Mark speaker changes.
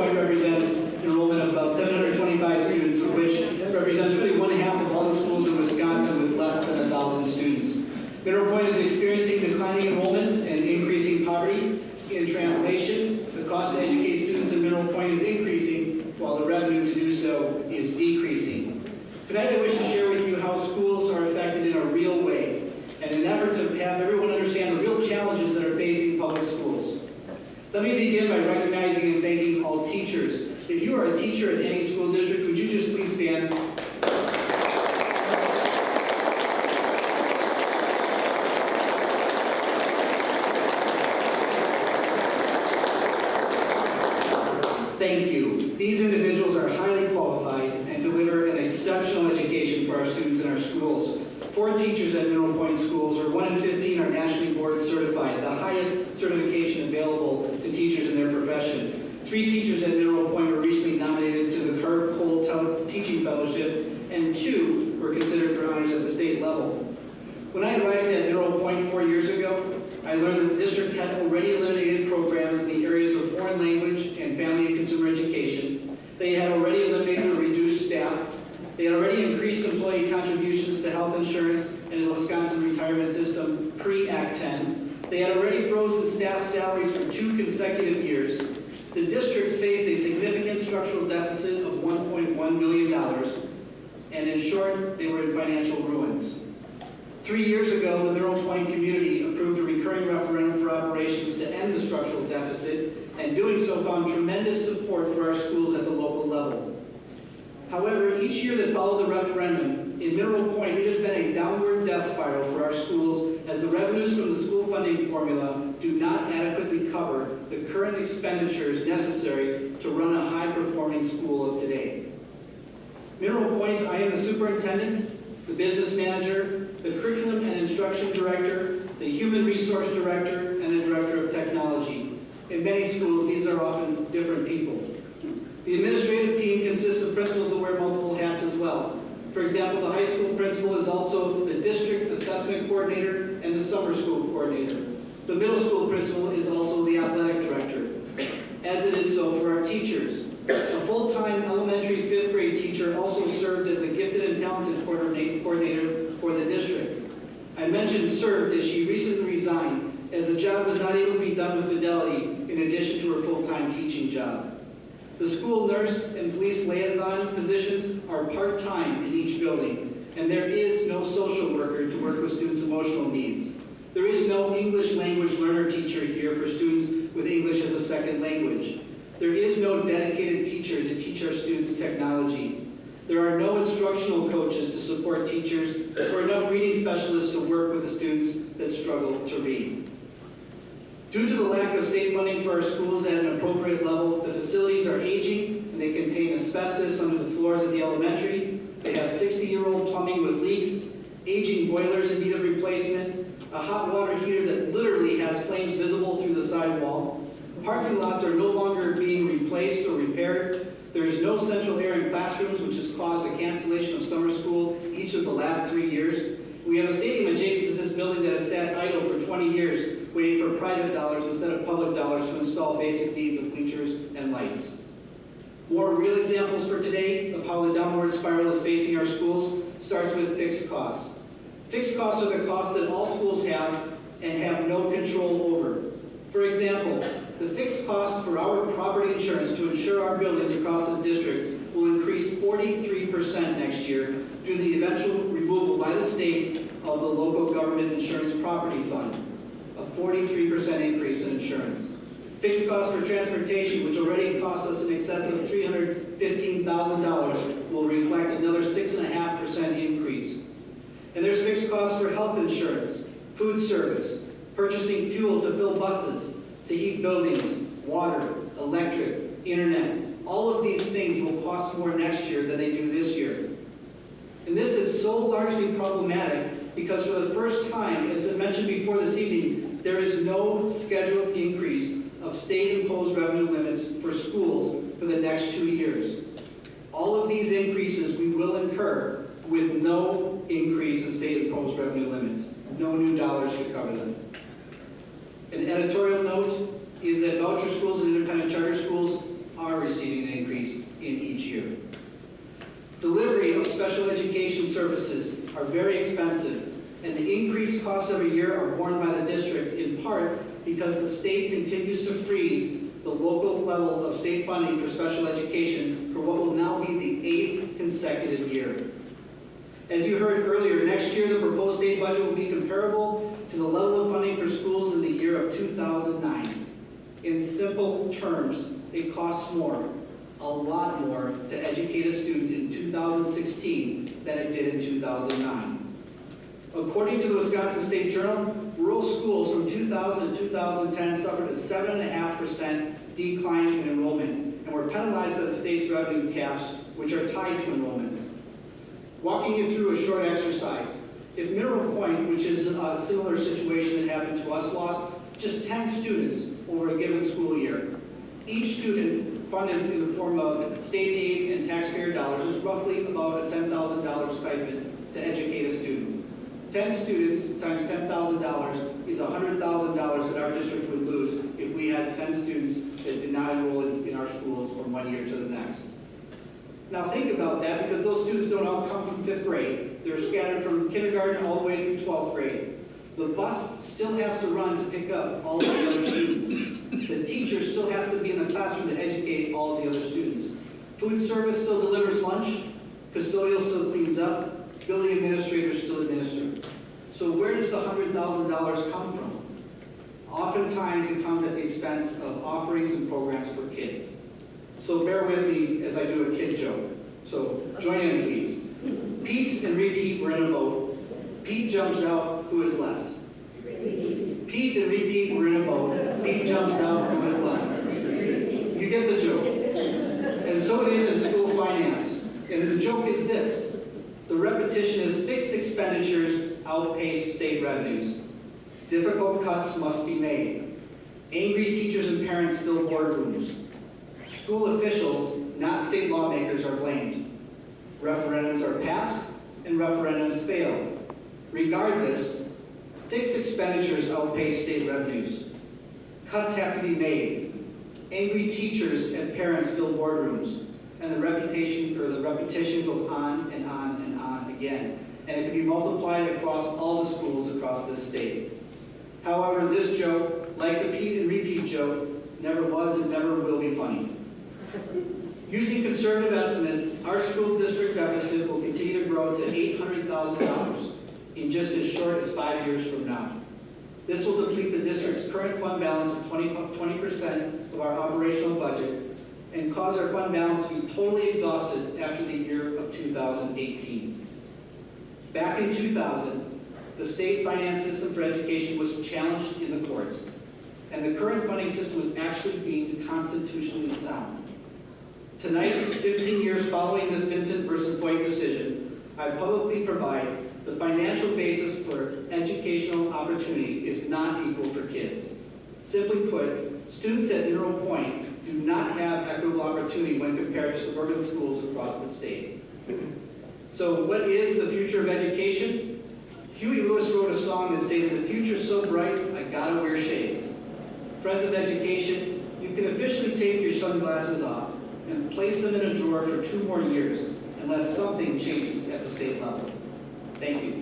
Speaker 1: Point represents enrollment of about 725 students, which represents really one half of all the schools in Wisconsin with less than 1,000 students. Mineral Point is experiencing declining enrollment and increasing poverty. In translation, the cost to educate students in Mineral Point is increasing, while the revenue to do so is decreasing. Tonight I wish to share with you how schools are affected in a real way, and in an effort to have everyone understand the real challenges that are facing public schools. Let me begin by recognizing and thanking all teachers. If you are a teacher at any school district, would you just please stand? Thank you. These individuals are highly qualified and deliver an exceptional education for our students in our schools. 4 teachers at Mineral Point schools, or 1 in 15, are nationally board certified, the highest certification available to teachers in their profession. 3 teachers at Mineral Point were recently nominated to the Carp Cole Teaching Fellowship, and 2 were considered for honors at the state level. When I arrived at Mineral Point 4 years ago, I learned that the district had already eliminated programs in the areas of foreign language and family and consumer education. They had already eliminated or reduced staff. They had already increased employee contributions to health insurance and the Wisconsin retirement system pre-Act 10. They had already frozen staff salaries for 2 consecutive years. The district faced a significant structural deficit of $1.1 million, and in short, they were in financial ruins. 3 years ago, the Mineral Point community approved a recurring referendum for operations to end the structural deficit, and doing so found tremendous support for our schools at the local level. However, each year that followed the referendum, in Mineral Point, it has been a downward death spiral for our schools as the revenues from the school funding formula do not adequately cover the current expenditures necessary to run a high-performing school of today. Mineral Point, I am the superintendent, the business manager, the curriculum and instruction director, the human resource director, and the director of technology. In many schools, these are often different people. The administrative team consists of principals that wear multiple hats as well. For example, the high school principal is also the district assessment coordinator and the summer school coordinator. The middle school principal is also the athletic director, as it is so for our teachers. A full-time elementary 5th grade teacher also served as the gifted and talented coordinator for the district. I mentioned served as she recently resigned, as the job was not able to be done with fidelity in addition to her full-time teaching job. The school nurse and police liaison positions are part-time in each building, and there is no social worker to work with students' emotional needs. There is no English language learner teacher here for students with English as a second language. There is no dedicated teacher to teach our students technology. There are no instructional coaches to support teachers or enough reading specialists to work with the students that struggle to read. Due to the lack of state funding for our schools at an appropriate level, the facilities are aging and they contain asbestos under the floors at the elementary. They have 60-year-old plumbing with leaks, aging boilers in need of replacement, a hot water heater that literally has flames visible through the sidewall. Parking lots are no longer being replaced or repaired. There is no central air in classrooms, which has caused a cancellation of summer school each of the last 3 years. We have a stadium adjacent to this building that has sat idle for 20 years, waiting for private dollars instead of public dollars to install basic needs of bleachers and lights. More real examples for today of how the downward spiral is facing our schools starts with fixed costs. Fixed costs are the costs that all schools have and have no control over. For example, the fixed costs for our property insurance to insure our buildings across the district will increase 43% next year due to the eventual removal by the state of the local government insurance property fund, a 43% increase in insurance. Fixed costs for transportation, which already costs us in excess of $315,000, will reflect another 6.5% increase. And there's fixed costs for health insurance, food service, purchasing fuel to fill buses, to heat buildings, water, electric, internet. All of these things will cost more next year than they do this year. And this is so largely problematic because for the first time, as I mentioned before this evening, there is no scheduled increase of state-imposed revenue limits for schools for the next 2 years. All of these increases we will incur with no increase in state-imposed revenue limits, no new dollars to cover them. An editorial note is that voucher schools and independent charter schools are receiving are very expensive, and the increased costs every year are borne by the district in part because the state continues to freeze the local level of state funding for special education for what will now be the 8th consecutive year. As you heard earlier, next year the proposed state budget will be comparable to the level of funding for schools in the year of 2009. In simple terms, it costs more, a lot more, to educate a student in 2016 than it did in 2009. According to the Wisconsin State Journal, rural schools from 2000 to 2010 suffered a 7.5% decline in enrollment and were penalized by the state's revenue caps, which are tied to enrollments. Walking you through a short exercise. If Mineral Point, which is a similar situation that happened to us, lost just 10 students over a given school year, each student funded in the form of state aid and taxpayer dollars is roughly about a $10,000 stipend to educate a student. 10 students times $10,000 is $100,000 that our district would lose if we had 10 students that did not enroll in our schools from one year to the next. Now think about that, because those students don't all come from 5th grade. They're scattered from kindergarten all the way through 12th grade. The bus still has to run to pick up all of the other students. The teacher still has to be in the classroom to educate all of the other students. Food service still delivers lunch. Custodial still cleans up. Building administrators still administer. So where does the $100,000 come from? Oftentimes it comes at the expense of offerings and programs for kids. So bear with me as I do a kid joke. So join in, please. Pete and Repeat were in a boat. Pete jumps out, who is left? Pete and Repeat were in a boat. Pete jumps out, who is left? You get the joke. And so it is in school finance. And the joke is this. The repetition is fixed expenditures outpace state revenues. Difficult cuts must be made. Angry teachers and parents fill boardrooms. School officials, not state lawmakers, are blamed. Referendums are passed and referendums fail. Regardless, fixed expenditures outpace state revenues. Cuts have to be made. Angry teachers and parents fill boardrooms. And the repetition goes on and on and on again. And it can be multiplied across all the schools across this state. However, this joke, like the Pete and Repeat joke, never was and never will be funny. Using conservative estimates, our school district deficit will continue to grow to $800,000 in just as short as 5 years from now. This will deplete the district's current fund balance of 20% of our operational budget and cause our fund balance to be totally exhausted after the year of 2018. Back in 2000, the state finance system for education was challenged in the courts, and the current funding system was actually deemed constitutionally sound. Tonight, 15 years following this Vincent versus Boyd decision, I publicly provide the financial basis for educational opportunity is not equal for kids. Simply put, students at Mineral Point do not have equitable opportunity when compared to suburban schools across the state. So what is the future of education? Huey Lewis wrote a song that stated, "The future's so bright, I gotta wear shades." Friends of education, you can officially take your sunglasses off and place them in a drawer for 2 more years, unless something changes at the state level. Thank you.